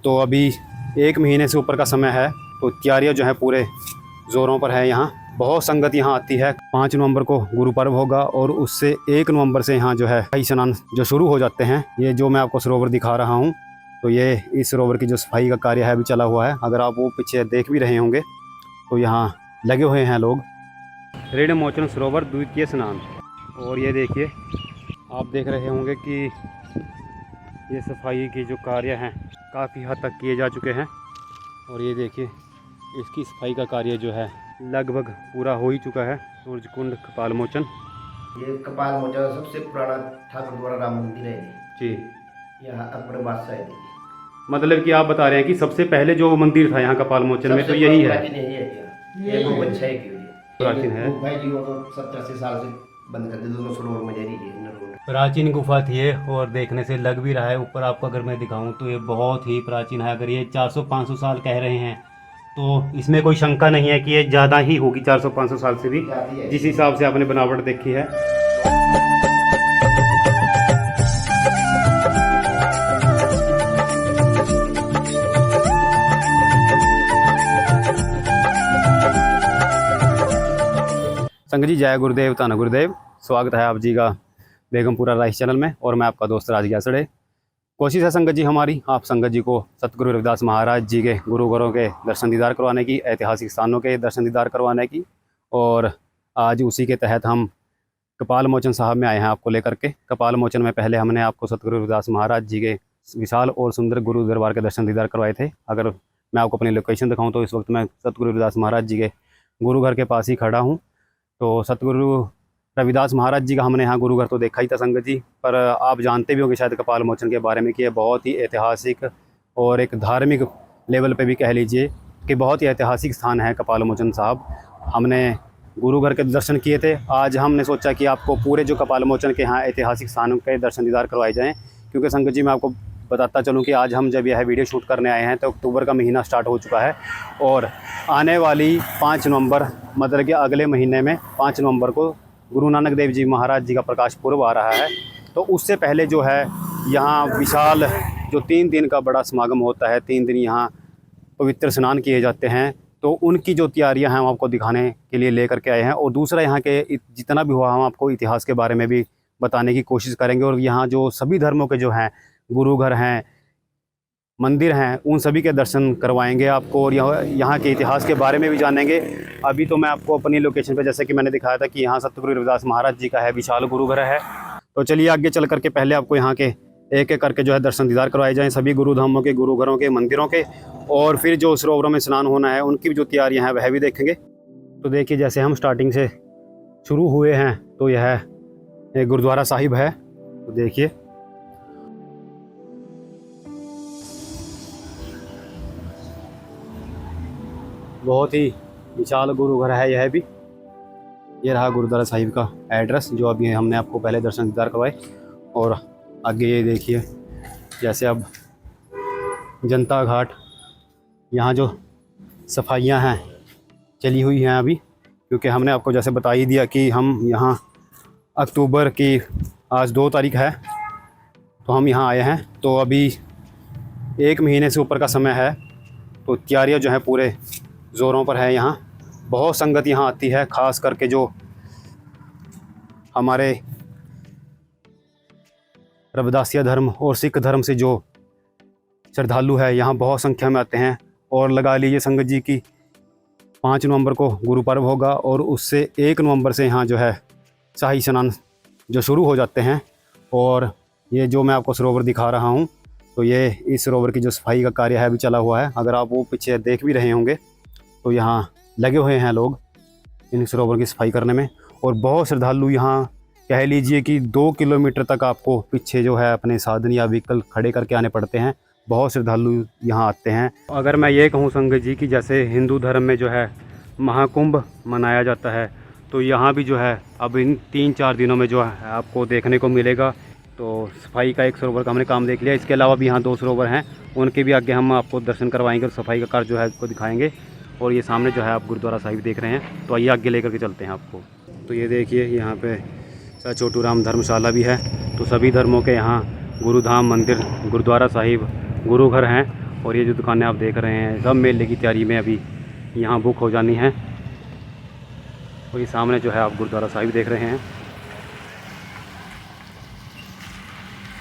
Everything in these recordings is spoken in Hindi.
तो अभी 1 महीने से ऊपर का समय है, तो तैयारियां जो है पूरे ज़ोरों पर है। यहाँ बहुत संगत यहाँ आती है। 5 नवंबर को गुरु पर्व होगा और उससे 1 नवंबर से यहाँ जो है कई स्नान जो शुरू हो जाते हैं। ये जो मैं आपको सरोवर दिखा रहा हूँ, तो ये इस सरोवर की जो सफाई का कार्य है अभी चला हुआ है। अगर आप वो पीछे देख भी रहे होंगे तो यहाँ लगे हुए हैं लोग। ऋण मोचन सरोवर द्वितीय स्नान। और ये देखिए, आप देख रहे होंगे कि ये सफाई के जो कार्य हैं काफ़ी हद तक किए जा चुके हैं। और ये देखिए, इसकी सफाई का कार्य जो है लगभग पूरा हो ही चुका है। सूर्य कुंड कपाल मोचन, ये कपाल मोचन सबसे पुराना ठाकुर द्वारा राम मंदिर है जी। यहाँ अकबर बादशाह है। मतलब कि आप बता रहे हैं कि सबसे पहले जो मंदिर था यहाँ कपाल मोचन में, तो यही है। ये बहुत अच्छा है कि प्राचीन है। भाई जी वो तो 70-80 साल से बंद कर दे, दोनों सरोवर में जारी है। प्राचीन गुफा थी ये, और देखने से लग भी रहा है ऊपर आपको अगर मैं दिखाऊं तो ये बहुत ही प्राचीन है। अगर ये 400-500 साल कह रहे हैं तो इसमें कोई शंका नहीं है कि ये ज़्यादा ही होगी, 400-500 साल से भी, जिस हिसाब से आपने बनावट देखी है। संगत जी, जय गुरुदेव, धन गुरुदेव। स्वागत है आप जी का बेगमपुरा राइस चैनल में, और मैं आपका दोस्त राज ग्यासड़े। कोशिश है संगत जी हमारी, आप संगत जी को सतगुरु रविदास महाराज जी के गुरु घरों के दर्शन दीदार करवाने की, ऐतिहासिक स्थानों के दर्शन दीदार करवाने की। और आज उसी के तहत हम कपाल मोचन साहब में आए हैं आपको लेकर के। कपाल मोचन में पहले हमने आपको सतगुरु रविदास महाराज जी के विशाल और सुंदर गुरु दरबार के दर्शन दीदार करवाए थे। अगर मैं आपको अपनी लोकेशन दिखाऊँ तो इस वक्त मैं सतगुरु रविदास महाराज जी के गुरु घर के पास ही खड़ा हूँ। तो सतगुरु रविदास महाराज जी का हमने यहाँ गुरु घर तो देखा ही था संगत जी, पर आप जानते भी होंगे शायद कपाल मोचन के बारे में कि ये बहुत ही ऐतिहासिक और एक धार्मिक लेवल पे भी कह लीजिए कि बहुत ही ऐतिहासिक स्थान है कपाल मोचन साहब। हमने गुरु घर के दर्शन किए थे। आज हमने सोचा कि आपको पूरे जो कपाल मोचन के यहाँ ऐतिहासिक स्थानों के दर्शन दीदार करवाए जाएँ, क्योंकि संगत जी मैं आपको बताता चलूँ कि आज हम जब यह वीडियो शूट करने आए हैं तो अक्टूबर का महीना स्टार्ट हो चुका है, और आने वाली 5 नवंबर मतलब कि अगले महीने में 5 नवंबर को गुरु नानक देव जी महाराज जी का प्रकाश पर्व आ रहा है। तो उससे पहले जो है यहाँ विशाल जो 3 दिन का बड़ा समागम होता है, 3 दिन यहाँ पवित्र स्नान किए जाते हैं। तो उनकी जो तैयारियां हैं हम आपको दिखाने के लिए लेकर के आए हैं। और दूसरा यहाँ के जितना भी हुआ हम आपको इतिहास के बारे में भी बताने की कोशिश करेंगे। और यहाँ जो सभी धर्मों के जो हैं गुरु घर हैं, मंदिर हैं, उन सभी के दर्शन करवाएंगे आपको, और यहाँ के इतिहास के बारे में भी जानेंगे। अभी तो मैं आपको अपनी लोकेशन पे, जैसे कि मैंने दिखाया था कि यहाँ सतगुरु रविदास महाराज जी का है विशाल गुरु घर है। तो चलिए आगे चल करके पहले आपको यहाँ के एक एक करके जो है दर्शन दीदार करवाए जाएँ सभी गुरु धामों के, गुरु घरों के, मंदिरों के। और फिर जो सरोवरों में स्नान होना है उनकी भी जो तैयारियाँ हैं वह भी देखेंगे। तो देखिए, जैसे हम स्टार्टिंग से शुरू हुए हैं तो यह एक गुरुद्वारा साहिब है। तो देखिए, बहुत ही विशाल गुरु घर है यह भी। ये रहा गुरुद्वारा साहिब का एड्रेस, जो अभी हमने आपको पहले दर्शन दीदार करवाए। और आगे ये देखिए, जैसे अब जनता घाट, यहाँ जो सफाइयाँ हैं चली हुई हैं अभी, क्योंकि हमने आपको जैसे बता ही दिया कि हम यहाँ अक्टूबर की आज 2 तारीख है तो हम यहाँ आए हैं। तो अभी 1 महीने से ऊपर का समय है, तो तैयारियाँ जो हैं पूरे ज़ोरों पर है। यहाँ बहुत संगत यहाँ आती है, ख़ास करके जो हमारे रविदासिया धर्म और सिख धर्म से जो श्रद्धालु है यहाँ बहुत संख्या में आते हैं। और लगा लीजिए संगत जी की 5 नवंबर को गुरु पर्व होगा और उससे 1 नवंबर से यहाँ जो है शाही स्नान जो शुरू हो जाते हैं। और ये जो मैं आपको सरोवर दिखा रहा हूँ, तो ये इस सरोवर की जो सफाई का कार्य है अभी चला हुआ है। अगर आप वो पीछे देख भी रहे होंगे तो यहाँ लगे हुए हैं लोग इन सरोवर की सफाई करने में। और बहुत श्रद्धालु यहाँ कह लीजिए कि 2 किलोमीटर तक आपको पीछे जो है अपने साधन या व्हीकल खड़े करके आने पड़ते हैं। बहुत श्रद्धालु यहाँ आते हैं। अगर मैं ये कहूँ संगत जी की जैसे हिंदू धर्म में जो है महाकुंभ मनाया जाता है, तो यहाँ भी जो है अब इन 3-4 दिनों में जो है आपको देखने को मिलेगा। तो सफाई का एक सरोवर का हमने काम देख लिया। इसके अलावा भी यहाँ 2 सरोवर हैं, उनके भी आगे हम आपको दर्शन करवाएंगे और सफाई का कार्य जो है आपको दिखाएंगे। और ये सामने जो है आप गुरुद्वारा साहिब देख रहे हैं, तो आइए आगे लेकर के चलते हैं आपको। तो ये देखिए, यहाँ पे छोटू राम धर्मशाला भी है। तो सभी धर्मों के यहाँ गुरुधाम, मंदिर, गुरुद्वारा साहिब, गुरु घर हैं। और ये जो दुकानें आप देख रहे हैं सब मेले की तैयारी में अभी यहाँ बुक हो जानी है। और ये सामने जो है आप गुरुद्वारा साहिब देख रहे हैं।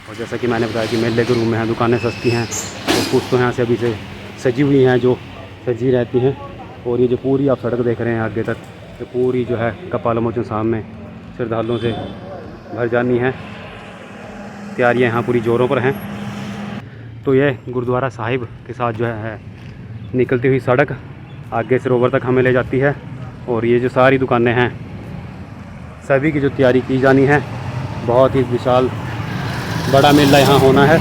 और जैसा कि मैंने बताया कि मेले के रूम में हैं, दुकानें सस्ती हैं और कुछ तो यहाँ से अभी से सजी हुई हैं जो सजी रहती हैं। और ये जो पूरी आप सड़क देख रहे हैं आगे तक, ये पूरी जो है कपाल मोचन सामने श्रद्धालुओं से भर जानी है। तैयारियाँ यहाँ पूरी ज़ोरों पर हैं। तो ये गुरुद्वारा साहिब के साथ जो है निकलती हुई सड़क आगे सरोवर तक हमें ले जाती है। और ये जो सारी दुकानें हैं सभी की जो तैयारी की जानी है, बहुत ही विशाल बड़ा मेला यहाँ होना है।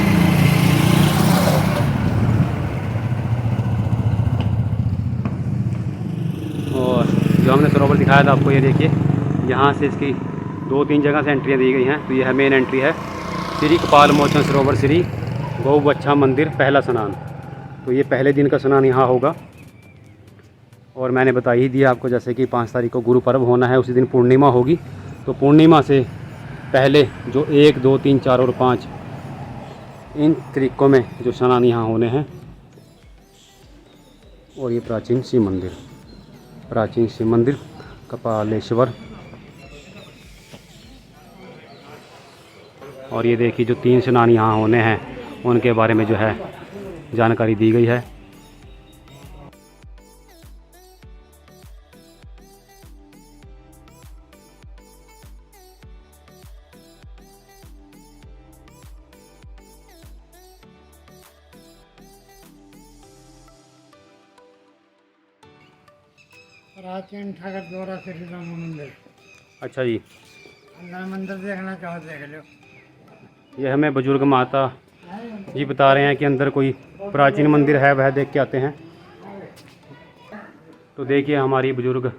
और जो हमने सरोवर दिखाया था आपको, ये देखिए यहाँ से इसकी 2-3 जगह से एंट्रियाँ दी गई हैं। तो ये है मेन एंट्री है श्री कपाल मोचन सरोवर श्री गौ बच्छा मंदिर पहला स्नान। तो ये पहले दिन का स्नान यहाँ होगा। और मैंने बता ही दिया आपको जैसे कि 5 तारीख को गुरु पर्व होना है, उसी दिन पूर्णिमा होगी। तो पूर्णिमा से पहले जो 1, 2, 3, 4 और 5 इन तरीकों में जो स्नान यहाँ होने हैं। और ये प्राचीन शिव मंदिर कपालेश्वर। और ये देखिए जो 3 स्नान यहाँ होने हैं उनके बारे में जो है जानकारी दी गई है। प्राचीन ठाकर द्वारा श्री राम मंदिर। अच्छा जी, अंदर मंदिर देखना चाहो देख लो। ये हमें बुजुर्ग माता जी बता रहे हैं कि अंदर कोई प्राचीन मंदिर है, वह देख के आते हैं। तो देखिए हमारी बुजुर्ग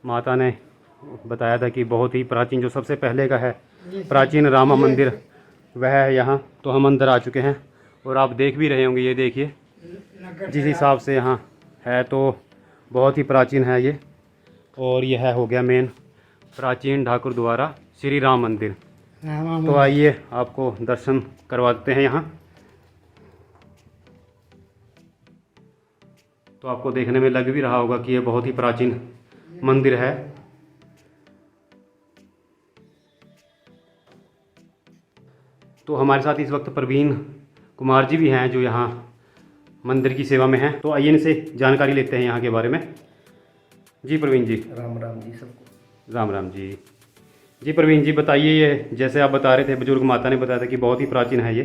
माता ने बताया था कि बहुत ही प्राचीन जो सबसे पहले का है प्राचीन रामा मंदिर वह है यहाँ। तो हम अंदर आ चुके हैं और आप देख भी रहे होंगे, ये देखिए जिस हिसाब से यहाँ है तो बहुत ही प्राचीन है ये। और यह हो गया मेन प्राचीन ठाकुर द्वारा श्री राम मंदिर। तो आइए आपको दर्शन करवा देते हैं यहाँ। तो आपको देखने में लग भी रहा होगा कि यह बहुत ही प्राचीन मंदिर है। तो हमारे साथ इस वक्त प्रवीण कुमार जी भी हैं जो यहाँ मंदिर की सेवा में हैं। तो आइए इनसे जानकारी लेते हैं यहाँ के बारे में। जी प्रवीण जी। राम राम जी सबको। राम राम जी। जी प्रवीण जी बताइए, ये जैसे आप बता रहे थे बुजुर्ग माता ने बताया था कि बहुत ही प्राचीन है ये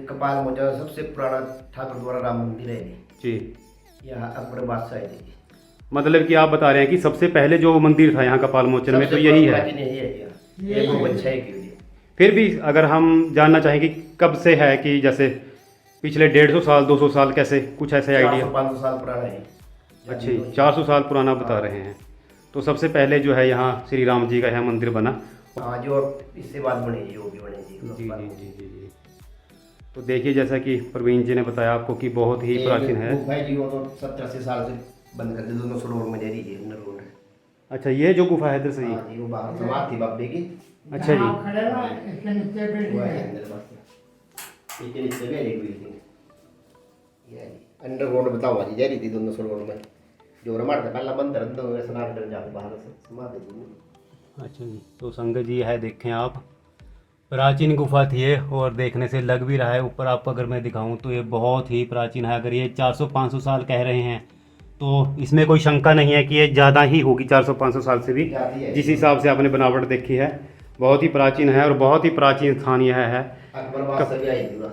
कपाल मोचन सबसे पुराना ठाकुर द्वारा राम मंदिर है जी। यहाँ अकबर बादशाह है जी। मतलब कि आप बता रहे हैं कि सबसे पहले जो मंदिर था यहाँ कपाल मोचन में तो यही है। ये गौ बच्छा है कि फिर भी अगर हम जानना चाहें कि कब से है, कि जैसे पिछले 150 साल 200 साल कैसे, कुछ ऐसे आइडिया? 500 साल पुराना है। अच्छा 400 साल पुराना बता रहे हैं। तो सबसे पहले जो है यहाँ श्री राम जी का यहाँ मंदिर बना। हाँ जो इससे बाद बने जी, वो भी बने जी। जी जी जी जी जी। तो देखिए जैसा कि प्रवीण जी ने बताया आपको कि बहुत ही प्राचीन है। भाई जी वो तो 70-80 साल से बंद कर दी, दोनों सरोवर में दे दीजिए अंदर रोड। अच्छा ये जो गुफा है इधर से? हाँ जी वो बाहर समाधि थी बाबे की। अच्छा जी। खड़े ना इसके नीचे वो है बिल्डिंग है। अंदर बस नीचे नीचे भी एक बिल्डिंग ये अंडर रोड बताओ जी, जा रही थी दोनों सरोवर में जो रमाड़ था पहला बंद रंदो में स्नान कर जाते बाहर से समाधि थी। अच्छा जी। तो संगत जी है देखें आप, प्राचीन गुफा थी ये और देखने से लग भी रहा है, ऊपर आपको अगर मैं दिखाऊं तो ये बहुत ही प्राचीन है। अगर ये 400-500 साल कह रहे हैं तो इसमें कोई शंका नहीं है कि ये ज़्यादा ही होगी 400-500 साल से भी, जिस हिसाब से आपने बनावट देखी है। बहुत ही प्राचीन है और बहुत ही प्राचीन स्थान यह है। अकबर बादशाह भी आई थी।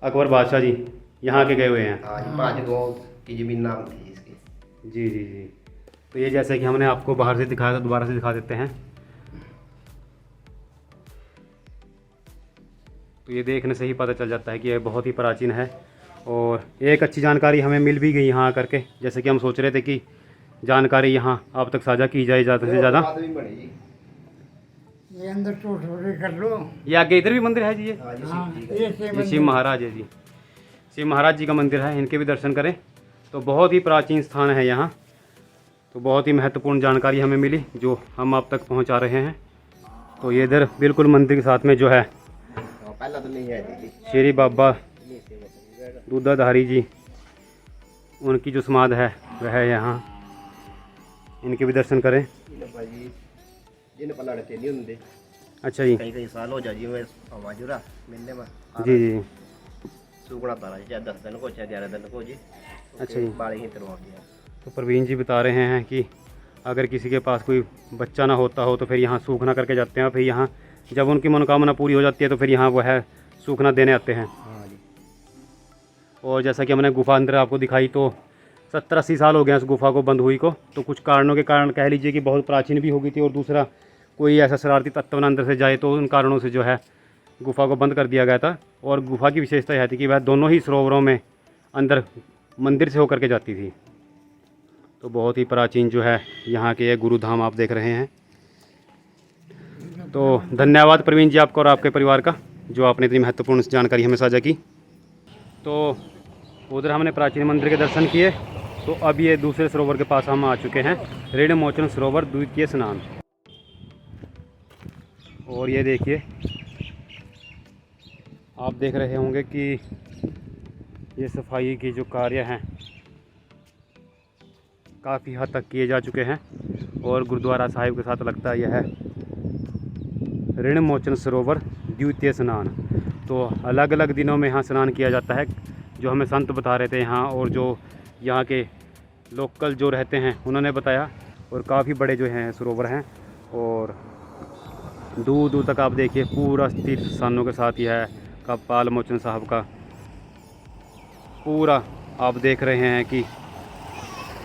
अकबर बादशाह जी यहाँ के गए हुए हैं। हाँ जी 5 गाँव की जमीन नाम थी इसकी। जी जी जी। तो ये जैसे कि हमने आपको बाहर से दिखाया था, दोबारा से दिखा देते हैं। तो ये देखने से ही पता चल जाता है कि ये बहुत ही प्राचीन है। और एक अच्छी जानकारी हमें मिल भी गई यहाँ करके, जैसे कि हम सोच रहे थे कि जानकारी यहाँ आप तक साझा की जाए ज़्यादा से ज़्यादा। ये अंदर चोरी कर लो। ये आगे इधर भी मंदिर है जी। ये हाँ, ये शिव महाराज है जी, शिव महाराज जी का मंदिर है, इनके भी दर्शन करें। तो बहुत ही प्राचीन स्थान है यहाँ। तो बहुत ही महत्वपूर्ण जानकारी हमें मिली जो हम आप तक पहुँचा रहे हैं। तो ये इधर बिल्कुल मंदिर के साथ में जो है पहला तो नहीं है श्री बाबा दूधाधारी जी, उनकी जो समाध है वह है यहाँ, इनके भी दर्शन करें। भाई जिन पर लड़ते नहीं होंगे, अच्छा जी, कई कई साल हो जा जी मैं हमारा मिलने में जी जी, सूखना तारा चाहे 10 दिन को चाहे 11 दिन को जी। अच्छा जी। बाड़ी ही तरवा दिया। तो प्रवीण जी बता रहे हैं कि अगर किसी के पास कोई बच्चा ना होता हो तो फिर यहाँ सूखना करके जाते हैं, फिर यहाँ जब उनकी मनोकामना पूरी हो जाती है तो फिर यहाँ वह सूखना देने आते हैं। हाँ जी। और जैसा कि हमने गुफा अंदर आपको दिखाई तो 70-80 साल हो गए उस गुफा को बंद हुई को, तो कुछ कारणों के कारण कह लीजिए कि बहुत प्राचीन भी हो गई थी, और दूसरा कोई ऐसा शरारती तत्व अंदर से जाए तो उन कारणों से जो है गुफा को बंद कर दिया गया था। और गुफा की विशेषता यह थी कि वह दोनों ही सरोवरों में अंदर मंदिर से होकर के जाती थी। तो बहुत ही प्राचीन जो है यहाँ के ये गुरुधाम आप देख रहे हैं। तो धन्यवाद प्रवीण जी आपका और आपके परिवार का, जो आपने इतनी महत्वपूर्ण जानकारी हमें साझा की। तो उधर हमने प्राचीन मंदिर के दर्शन किए, तो अब ये दूसरे सरोवर के पास हम आ चुके हैं, ऋण मोचन सरोवर द्वितीय स्नान। और ये देखिए, आप देख रहे होंगे कि ये सफाई की जो कार्य हैं काफ़ी हद तक किए जा चुके हैं, और गुरुद्वारा साहिब के साथ लगता है यह है ऋण मोचन सरोवर द्वितीय स्नान। तो अलग अलग दिनों में यहाँ स्नान किया जाता है, जो हमें संत बता रहे थे यहाँ, और जो यहाँ के लोकल जो रहते हैं उन्होंने बताया। और काफ़ी बड़े जो हैं सरोवर हैं, और दूर दूर तक आप देखिए पूरा तीर्थ स्थानों के साथ यह है कपाल मोचन साहब का पूरा आप देख रहे हैं कि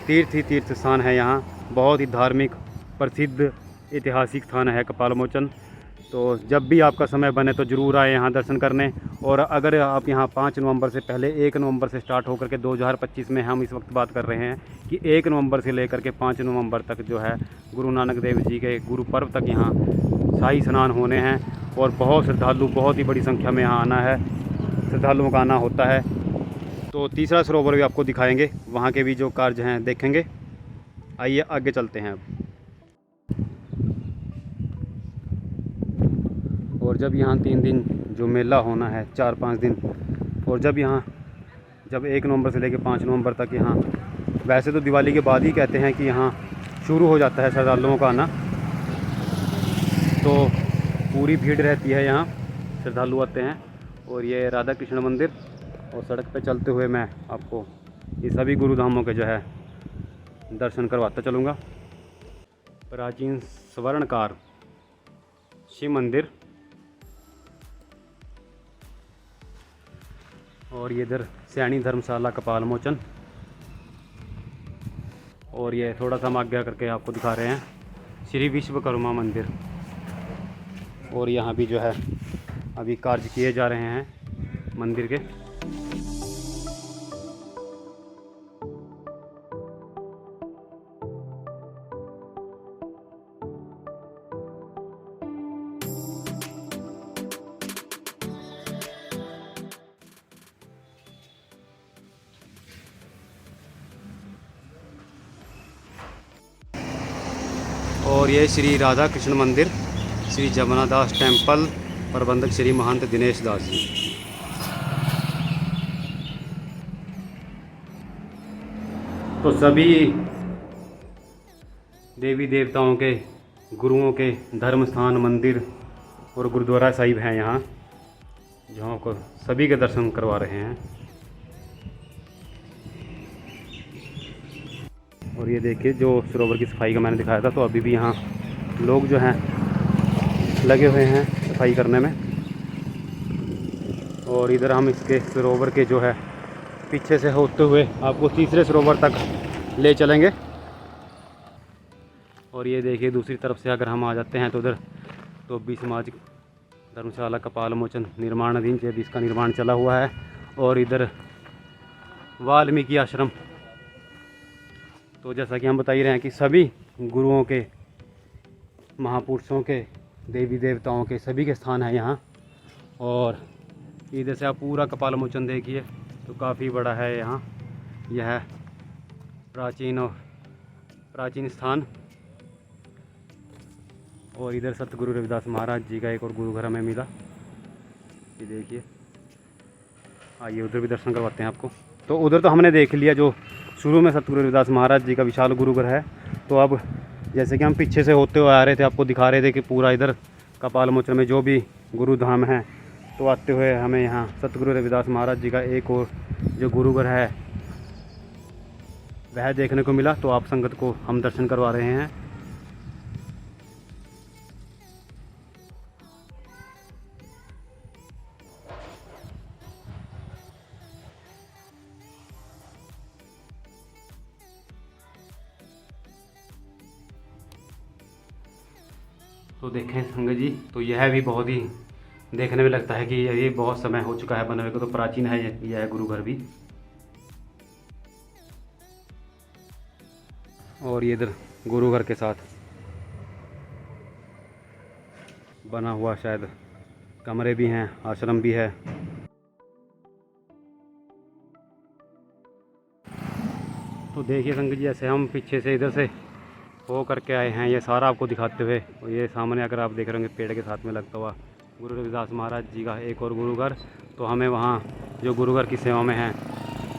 तीर्थ ही तीर्थ स्थान है यहाँ। बहुत ही धार्मिक प्रसिद्ध ऐतिहासिक स्थान है कपाल मोचन। तो जब भी आपका समय बने तो ज़रूर आए यहाँ दर्शन करने। और अगर आप यहाँ 5 नवंबर से पहले 1 नवंबर से स्टार्ट होकर के 2025 में हम इस वक्त बात कर रहे हैं कि 1 नवंबर से लेकर के 5 नवंबर तक जो है गुरु नानक देव जी के गुरु पर्व तक यहाँ शाही स्नान होने हैं, और बहुत श्रद्धालु, बहुत ही बड़ी संख्या में यहाँ आना है, श्रद्धालुओं का आना होता है। तो तीसरा सरोवर भी आपको दिखाएंगे, वहाँ के भी जो कार्य हैं देखेंगे। आइए आगे चलते हैं अब। और जब यहाँ 3 दिन जो मेला होना है, 4-5 दिन, और जब 1 नवंबर से लेकर 5 नवंबर तक यहाँ, वैसे तो दिवाली के बाद ही कहते हैं कि यहाँ शुरू हो जाता है श्रद्धालुओं का आना, तो पूरी भीड़ रहती है यहाँ, श्रद्धालु आते हैं। और ये राधा कृष्ण मंदिर, और सड़क पे चलते हुए मैं आपको ये सभी गुरुधामों के जो है दर्शन करवाता चलूँगा। प्राचीन स्वर्णकार शिव मंदिर, और ये इधर सैनी धर्मशाला कपाल मोचन, और ये थोड़ा सा हम आगे करके आपको दिखा रहे हैं श्री विश्वकर्मा मंदिर। और यहाँ भी जो है अभी कार्य किए जा रहे हैं मंदिर के। और ये श्री राधा कृष्ण मंदिर, श्री जमुना दास टेम्पल, प्रबंधक श्री महंत दिनेश दास जी। तो सभी देवी देवताओं के, गुरुओं के धर्म स्थान, मंदिर और गुरुद्वारा साहिब हैं यहाँ, जहाँ को सभी के दर्शन करवा रहे हैं। और ये देखिए जो सरोवर की सफाई का मैंने दिखाया था, तो अभी भी यहाँ लोग जो हैं लगे हुए हैं सफाई करने में। और इधर हम इसके सरोवर के जो है पीछे से होते हुए आपको तीसरे सरोवर तक ले चलेंगे। और ये देखिए दूसरी तरफ से अगर हम आ जाते हैं तो उधर तो भी समाज धर्मशाला कपाल मोचन निर्माणाधीन से इसका निर्माण चला हुआ है। और इधर वाल्मीकि आश्रम, तो जैसा कि हम बता ही रहे हैं कि सभी गुरुओं के, महापुरुषों के, देवी देवताओं के सभी के स्थान है यहाँ। और इधर से आप पूरा कपाल मोचन देखिए तो काफ़ी बड़ा है यहाँ, यह प्राचीन स्थान। और इधर सतगुरु रविदास महाराज जी का एक और गुरु घर हमें मिला, ये देखिए आइए उधर भी दर्शन करवाते हैं आपको। तो उधर तो हमने देख लिया जो शुरू में सतगुरु रविदास महाराज जी का विशाल गुरुघर है। तो अब जैसे कि हम पीछे से होते हुए आ रहे थे, आपको दिखा रहे थे कि पूरा इधर कपाल मोचन में जो भी गुरुधाम है, तो आते हुए हमें यहाँ सतगुरु रविदास महाराज जी का एक और जो गुरुघर है वह देखने को मिला। तो आप संगत को हम दर्शन करवा रहे हैं। तो देखें संगत जी, तो यह भी बहुत ही देखने में लगता है कि ये बहुत समय हो चुका है बने हुए को। तो प्राचीन है यह गुरुघर भी। और ये इधर गुरुघर के साथ बना हुआ शायद कमरे भी हैं, आश्रम भी है। तो देखिए संगत जी, ऐसे हम पीछे से इधर से हो करके आए हैं, ये सारा आपको दिखाते हुए। और ये सामने अगर आप देख रहे होंगे पेड़ के साथ में लगता हुआ गुरु रविदास महाराज जी का एक और गुरुघर। तो हमें वहाँ जो गुरुघर की सेवा में हैं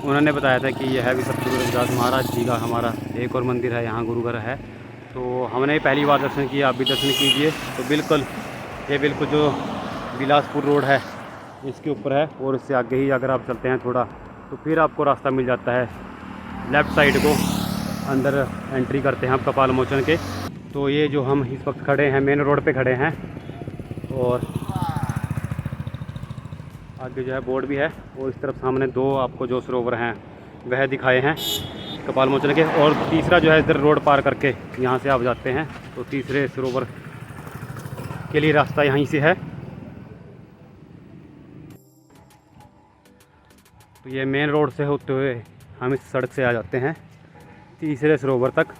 उन्होंने बताया था कि यह भी सतगुरु रविदास महाराज जी का हमारा एक और मंदिर है, यहाँ गुरुघर है। तो हमने पहली बार दर्शन किया, आप भी दर्शन कीजिए। तो बिल्कुल जो बिलासपुर रोड है इसके ऊपर है। और इससे आगे ही अगर आप चलते हैं थोड़ा तो फिर आपको रास्ता मिल जाता है लेफ़्ट साइड को, अंदर एंट्री करते हैं आप कपाल मोचन के। तो ये जो हम इस वक्त खड़े हैं मेन रोड पे खड़े हैं, और आगे जो है बोर्ड भी है। और इस तरफ सामने दो आपको जो सरोवर हैं वह दिखाए हैं कपाल मोचन के। और तीसरा जो है इधर रोड पार करके यहाँ से आप जाते हैं तो तीसरे सरोवर के लिए रास्ता यहीं से है। तो ये मेन रोड से होते हुए हम इस सड़क से आ जाते हैं तीसरे सरोवर तक।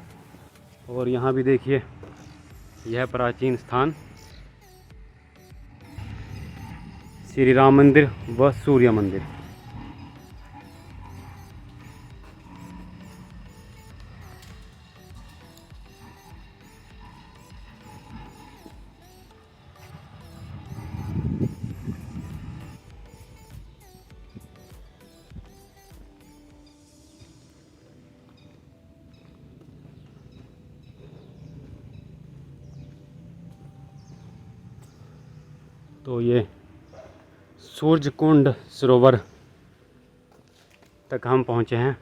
और यहाँ भी देखिए यह प्राचीन स्थान श्री राम मंदिर व सूर्य मंदिर। तो ये सूरजकुंड सरोवर तक हम पहुँचे हैं।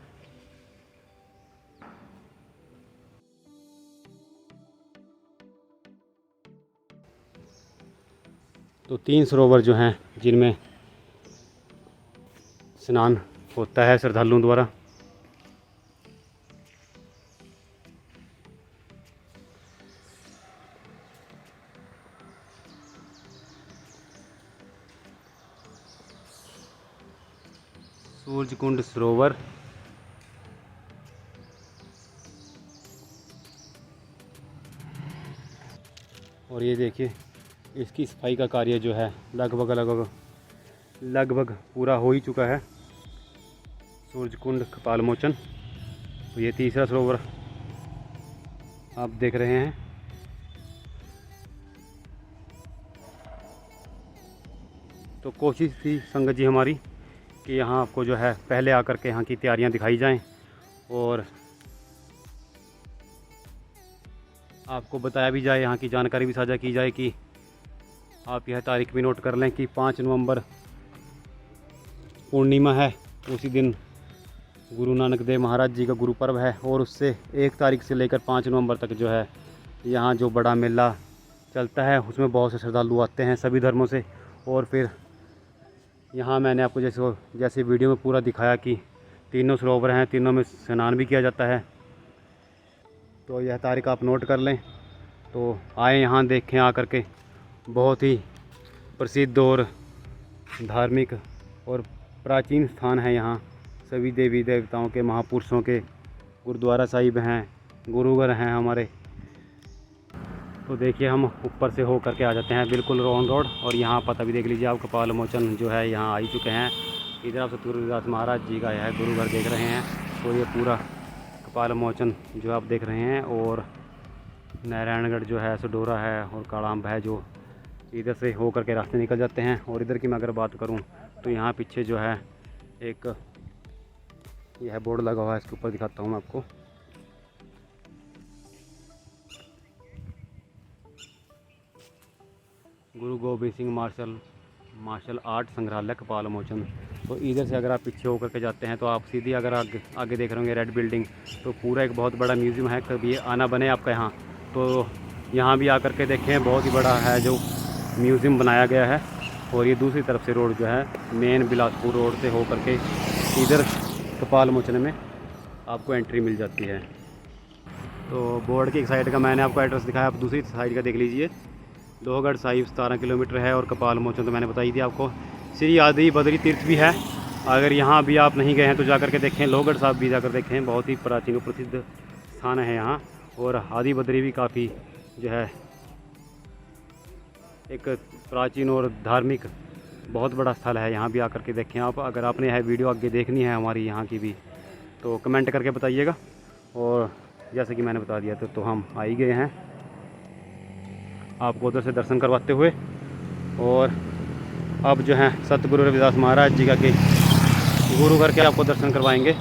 तो 3 सरोवर जो हैं जिनमें स्नान होता है श्रद्धालुओं द्वारा। सूरजकुंड सरोवर, और ये देखिए इसकी सफाई का कार्य जो है लगभग पूरा हो ही चुका है। सूरजकुंड कपाल मोचन। तो ये तीसरा सरोवर आप देख रहे हैं। तो कोशिश थी संगत जी हमारी कि यहाँ आपको जो है पहले आकर के यहाँ की तैयारियाँ दिखाई जाएं और आपको बताया भी जाए, यहाँ की जानकारी भी साझा की जाए कि आप यह तारीख भी नोट कर लें कि 5 नवंबर पूर्णिमा है। उसी दिन गुरु नानक देव महाराज जी का गुरु पर्व है। और उससे 1 तारीख से लेकर 5 नवंबर तक जो है यहाँ जो बड़ा मेला चलता है उसमें बहुत से श्रद्धालु आते हैं सभी धर्मों से। और फिर यहाँ मैंने आपको जैसे वीडियो में पूरा दिखाया कि तीनों सरोवर हैं, तीनों में स्नान भी किया जाता है। तो यह तारीख आप नोट कर लें। तो आए यहाँ देखें आकर के, बहुत ही प्रसिद्ध और धार्मिक और प्राचीन स्थान है। यहाँ सभी देवी देवताओं के, महापुरुषों के गुरुद्वारा साहिब हैं, गुरुघर हैं हमारे। तो देखिए हम ऊपर से हो करके आ जाते हैं बिल्कुल रॉन रोड। और यहाँ पता भी देख लीजिए आप, कपाल मोचन जो है यहाँ आ ही चुके हैं। इधर आप सतगुरु रविदास महाराज जी का यह गुरुघर देख रहे हैं। तो ये पूरा कपाल मोचन जो आप देख रहे हैं। और नारायणगढ़ जो है, सडोरा है और काड़ाम्ब है, जो इधर से हो करके रास्ते निकल जाते हैं। और इधर की मैं अगर बात करूं तो यहाँ पीछे जो है एक यह बोर्ड लगा हुआ है, इसके ऊपर दिखाता हूँ मैं आपको। गुरु गोबिंद सिंह मार्शल आर्ट संग्रहालय कपाल मोचन। तो इधर से अगर आप पीछे होकर के जाते हैं तो आप सीधी अगर आगे देख रहे होंगे रेड बिल्डिंग, तो पूरा एक बहुत बड़ा म्यूज़ियम है। कभी आना बने आपका यहाँ तो यहाँ भी आकर के देखें, बहुत ही बड़ा है जो म्यूज़ियम बनाया गया है। और ये दूसरी तरफ से रोड जो है मेन बिलासपुर रोड से होकर के इधर कपाल मोचन में आपको एंट्री मिल जाती है। तो बोर्ड की एक साइड का मैंने आपको एड्रेस दिखाया, आप दूसरी साइड का देख लीजिए। लोहगढ़ साहिब 17 किलोमीटर है और कपाल मोचन तो मैंने बताई थी आपको। श्री आदि बद्री तीर्थ भी है, अगर यहाँ भी आप नहीं गए हैं तो जाकर के देखें। लोहगढ़ साहिब भी जाकर देखें, बहुत ही प्राचीन और प्रसिद्ध स्थान है यहाँ। और आदि बद्री भी काफ़ी जो है एक प्राचीन और धार्मिक बहुत बड़ा स्थल है, यहाँ भी आकर के देखें आप। अगर आपने यह वीडियो आगे देखनी है हमारी यहाँ की भी तो कमेंट करके बताइएगा। और जैसे कि मैंने बता दिया तो हम आ ही गए हैं आपको उधर से दर्शन करवाते हुए। और अब जो है सतगुरु रविदास महाराज जी का के गुरु घर के आपको दर्शन करवाएंगे।